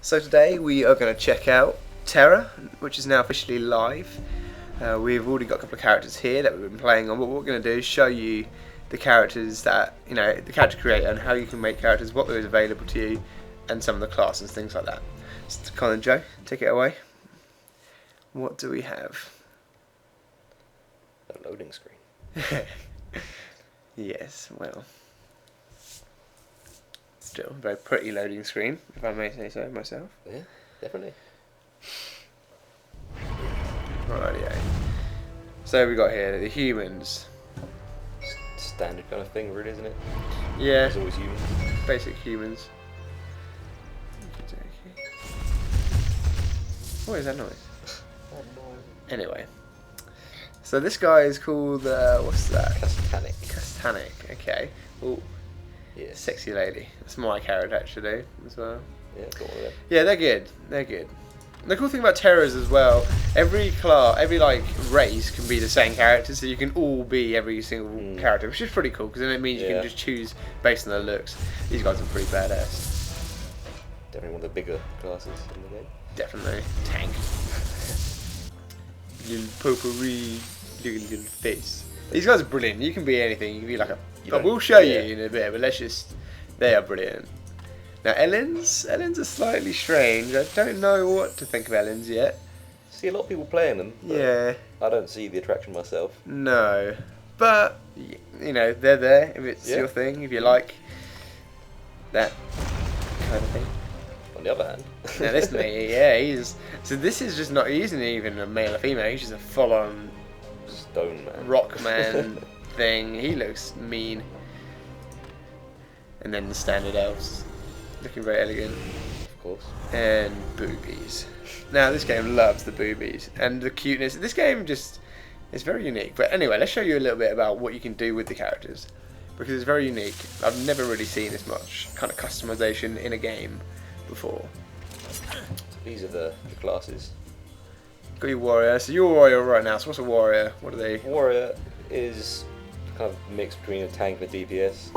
So today we are going to check out Tera, which is now officially live. We've already got a couple of characters here that we've been playing on, but what we're going to do is show you the characters that, the character creator and how you can make characters, what there is available to you, and some of the classes, things like that. So, Colin, Joe, take it away. What do we have? A loading screen. Yes, well, still a very pretty loading screen, if I may say so myself. Yeah, definitely. Rightio. So we got here the humans. Standard kind of thing, really, isn't it? Yeah, It's always humans. basic humans. What is that noise? Oh no. Anyway, so this guy is called what's that? Castanic. Castanic. Okay. Oh, Yes. sexy lady. That's my character actually as well. Yeah, got one of them. Yeah, they're good. They're good. The cool thing about Terras as well, every like race can be the same character, so you can all be every single character, which is pretty cool because then it means you can just choose based on their looks. These guys are pretty badass. Definitely one of the bigger classes in the game. Definitely tank. Little potpourri, little face. These guys are brilliant. You can be anything. You can be like a. We'll show you in a bit, but let's just. They are brilliant. Now Ellens are slightly strange. I don't know what to think of Ellens yet. See a lot of people playing them. But Yeah. I don't see the attraction myself. No, but they're there if it's your thing. If you like that kind of thing. On the other hand. Now this me, so this is just not. He isn't even a male or female. He's just a full-on Stone man. rock man thing. He looks mean. And then the standard elves, looking very elegant. Of course. And boobies. Now this game loves the boobies and the cuteness. This game just is very unique. But anyway, let's show you a little bit about what you can do with the characters, because it's very unique. I've never really seen this much kind of customization in a game before. So these are the classes. Got your warrior. So you're a warrior right now. So what's a warrior? What are they? Warrior is kind of a mix between a tank and a DPS.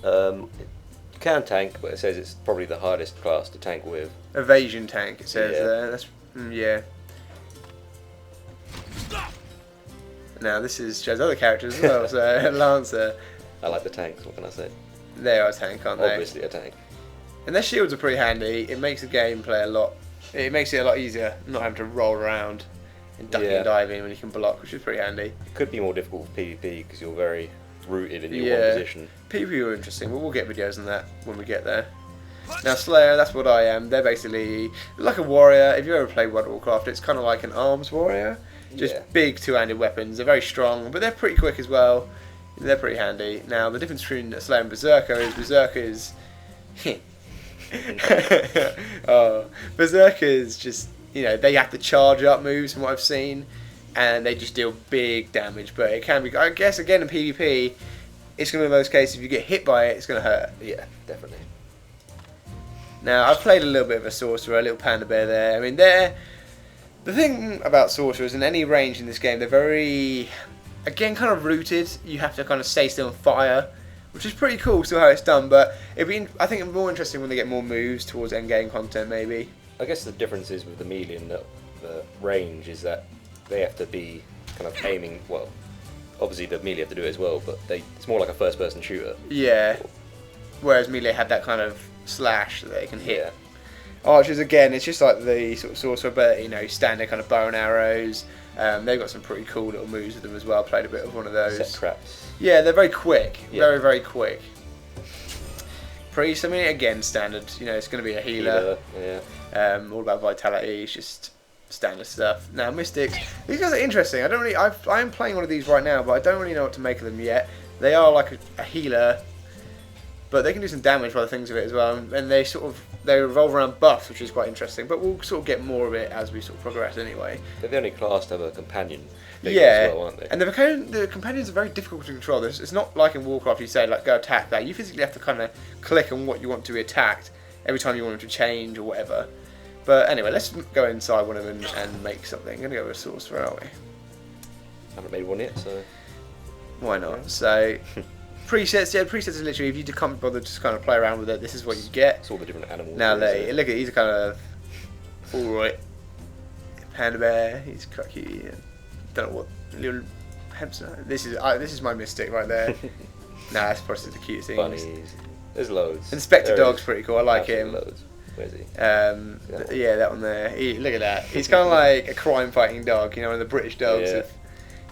It can tank, but it says it's probably the hardest class to tank with. Evasion tank. It says Yeah. there. That's yeah. Now this is Joe's other characters as well. So Lancer. I like the tanks, what can I say? They are a tank, aren't they? Obviously a tank. And their shields are pretty handy. It makes the gameplay a lot. It makes it a lot easier, not having to roll around and ducking and diving when you can block, which is pretty handy. It could be more difficult with PvP because you're very rooted in your one position. PvP are interesting, but we'll get videos on that when we get there. Now Slayer, that's what I am. They're basically like a warrior. If you ever played World of Warcraft, it's kind of like an arms warrior. Just big two-handed weapons. They're very strong, but they're pretty quick as well. They're pretty handy. Now the difference between Slayer and Berserker is Berserkers. Berserkers just, they have to charge up moves from what I've seen, and they just deal big damage. But it can be, I guess, again in PvP, it's going to be one of those cases. If you get hit by it, it's going to hurt. Yeah, definitely. Now I've played a little bit of a sorcerer, a little panda bear there. I mean, the thing about sorcerers in any range in this game, they're very, again, kind of rooted. You have to kind of stay still and fire, which is pretty cool, still how it's done, but I think it's more interesting when they get more moves towards endgame content, maybe. I guess the difference is with the melee and the range is that they have to be kind of aiming, well, obviously the melee have to do it as well, but it's more like a first-person shooter. Yeah, whereas melee had that kind of slash that they can hit. Yeah. Archers, again, it's just like the sort of sorcerer, but, standard kind of bow and arrows. They've got some pretty cool little moves with them as well. I played a bit of one of those. Set traps. Yeah, they're very quick. Yeah. Very, very quick. Priest, I mean, again, standard. It's going to be a healer. Yeah. All about vitality. It's just standard stuff. Now, Mystics. These guys are interesting. I am playing one of these right now, but I don't really know what to make of them yet. They are like a healer, but they can do some damage by the things of it as well. And they revolve around buffs, which is quite interesting. But we'll sort of get more of it as we sort of progress anyway. They're the only class to have a companion. Yeah, as well, aren't they? And the companions are very difficult to control. It's not like in Warcraft you say, like, go attack that. You physically have to kind of click on what you want to be attacked every time you want them to change or whatever. But anyway, let's go inside one of them and make something. I'm going to go with a sorcerer, aren't we? Haven't made one yet, so... Why not? So, presets. Yeah, presets are literally if you can't bother to just kind of play around with it. This is what you get. It's all the different animals. Now look at he's kind of all right. Panda bear. He's quite cute. Don't know what little hamster. This is my mystic right there. Nah, that's probably the cutest thing. Bunnies. There's loads. Inspector Dog's pretty cool. I like Absolutely him. Loads. Where is he? Yeah, that one there. Look at that. He's kind of like a crime-fighting dog. You know, one of the British dogs Yeah. with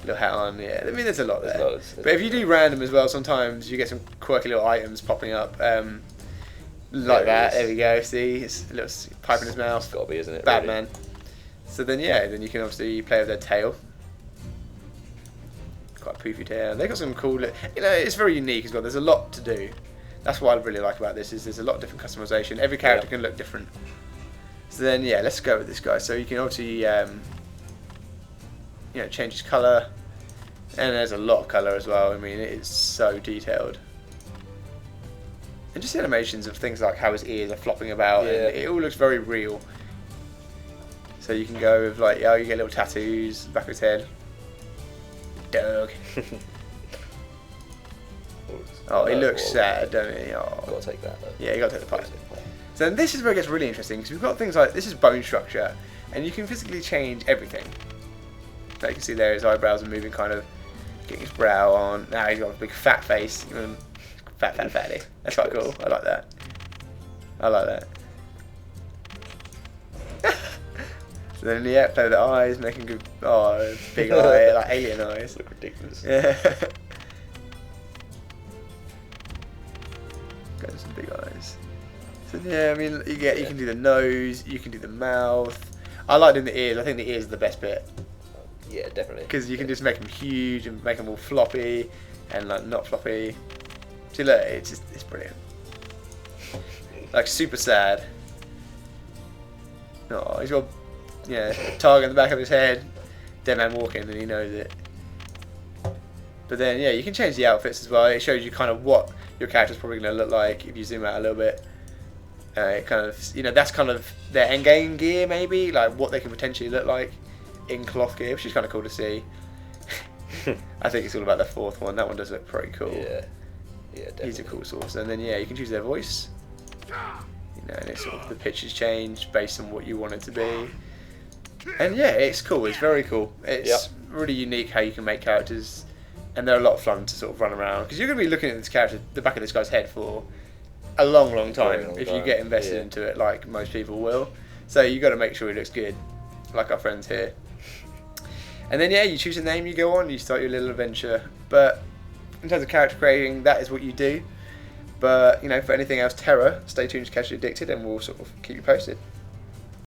little hat on. Yeah, I mean, there's a lot there. Loads. But if you do random as well, sometimes you get some quirky little items popping up. Like that. There we go. See, it's a little pipe in his mouth. It's got to be, isn't it? Batman. So then, then you can obviously play with their tail. Quite a poofy tail. They got some cool. It's very unique as well. There's a lot to do. That's what I really like about this. Is there's a lot of different customization. Every character can look different. So then, let's go with this guy. So you can obviously, change his color, and there's a lot of color as well. I mean, it is so detailed. And just the animations of things like how his ears are flopping about, and it all looks very real. So you can go with like, you get little tattoos, back of his head. Dog. Oh, he looks sad, don't he? Oh. Got to take that though. Yeah, you got to take the pipe. So then this is where it gets really interesting because we've got things like this is bone structure, and you can physically change everything. So you can see there his eyebrows are moving, kind of getting his brow on. Now he's got a big fat face, fatty. That's quite cool. I like that. I like that. So then play with the eyes, making good. Oh, big eye, like alien eyes. Look ridiculous. Yeah. Got some big eyes. So I mean, you can do the nose, you can do the mouth. I like doing the ears. I think the ears are the best bit. Yeah, definitely. Because you can just make them huge and make them all floppy and like not floppy. See, look, it's brilliant. Like super sad. Oh, he's got a target in the back of his head. Dead man walking, and he knows it. But then you can change the outfits as well. It shows you kind of what your character's probably going to look like if you zoom out a little bit. It kind of, that's kind of their end game gear maybe, like what they can potentially look like in cloth gear, which is kind of cool to see. I think it's all about the fourth one. That one does look pretty cool. Yeah, definitely. He's a cool source. And then you can choose their voice. And it's sort of the pitch is changed based on what you want it to be. And it's cool. It's very cool. It's really unique how you can make characters, and they're a lot of fun to sort of run around because you're going to be looking at this character, the back of this guy's head for a long time if you get invested into it, like most people will. So you got to make sure it looks good, like our friends here. And then you choose a name, you go on, you start your little adventure. But in terms of character creating, that is what you do. But for anything else, Tera, stay tuned to Catch You Addicted, and we'll sort of keep you posted.